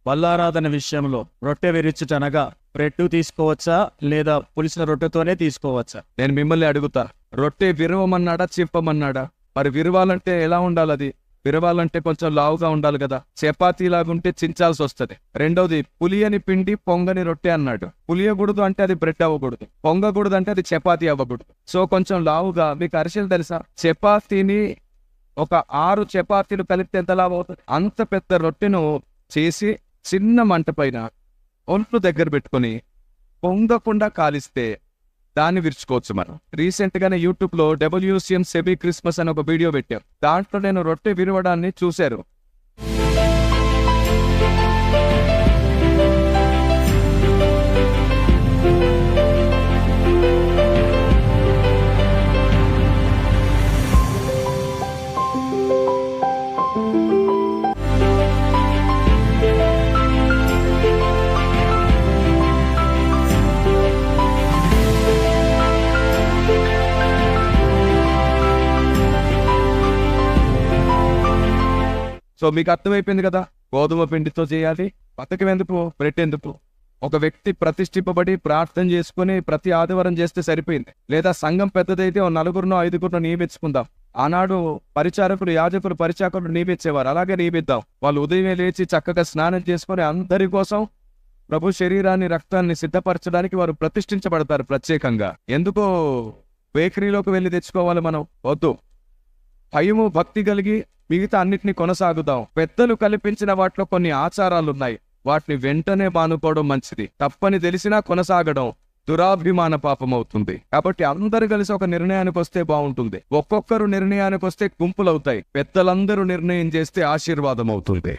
బల్లారాధన విషయంలో రొట్టె విరుచుటనగా బ్రెడ్ తీసుకోవచ్చా లేదా పులిసిన రొట్టెతోనే తీసుకోవచ్చా? నేను మిమ్మల్ని అడుగుతా, రొట్టె విరవమన్నాడా చెప్పమన్నాడా? మరి విరవాలంటే ఎలా ఉండాలి? అది విరవాలంటే కొంచెం లావుగా ఉండాలి కదా. చపాతీ లాగుంటే చించాల్సి వస్తుంది. రెండోది, పులియని పిండి పొంగని రొట్టె అన్నాడు. పులియకూడదు అంటే అది బ్రెడ్ అవ్వకూడదు, పొంగకూడదు అంటే అది చపాతీ అవ్వకూడదు. సో కొంచెం లావుగా. మీకు అరిసెలు తెలుసా? చపాతీని ఒక 6 చపాతీలు కలిపితే ఎంత లావు అవుతుంది? అంత పెద్ద రొట్టెను చేసి చిన్న మంట పైన ఒంట్లు దగ్గర పెట్టుకొని పొంగకుండా కాలిస్తే దాన్ని విరుచుకోవచ్చు మనం. రీసెంట్ గానే యూట్యూబ్ లో WCM సెబీ క్రిస్మస్ అని ఒక వీడియో పెట్టాం. దాంట్లో నేను రొట్టె విరవడాన్ని చూశారు. సో మీకు అర్థమైపోయింది కదా, గోధుమ పిండితో చేయాలి. పథకం ఎందుకు? బ్రెడ్ ఎందుకు? ఒక వ్యక్తి ప్రతిష్ఠింపబడి ప్రార్థన చేసుకుని ప్రతి ఆదివారం చేస్తే సరిపోయింది. లేదా సంఘం పెద్దదైతే 4 5 నియమించుకుందాం. ఆనాడు పరిచారకులు, యాజకులు, పరిచారకులు నియమించేవారు. అలాగే నియమిద్దాం. వాళ్ళు ఉదయమే లేచి చక్కగా స్నానం చేసుకుని అందరి కోసం ప్రభు శరీరాన్ని, రక్తాన్ని సిద్ధపరచడానికి వారు ప్రతిష్ఠించబడతారు ప్రత్యేకంగా. ఎందుకో బేకరీలోకి వెళ్ళి తెచ్చుకోవాలి మనం? వద్దు. భయము, భక్తి కలిగి మిగతా అన్నిటిని కొనసాగుదాం. పెద్దలు కల్పించిన వాటిలో కొన్ని ఆచారాలున్నాయి, వాటిని వెంటనే మానుకోవడం మంచిది. తప్పని తెలిసినా కొనసాగడం దురాభిమాన పాపం అవుతుంది. కాబట్టి అందరూ కలిసి ఒక నిర్ణయానికి వస్తే బాగుంటుంది. ఒక్కొక్కరు నిర్ణయానికి వస్తే గుంపులవుతాయి. పెద్దలందరూ నిర్ణయం చేస్తే ఆశీర్వాదం అవుతుంది.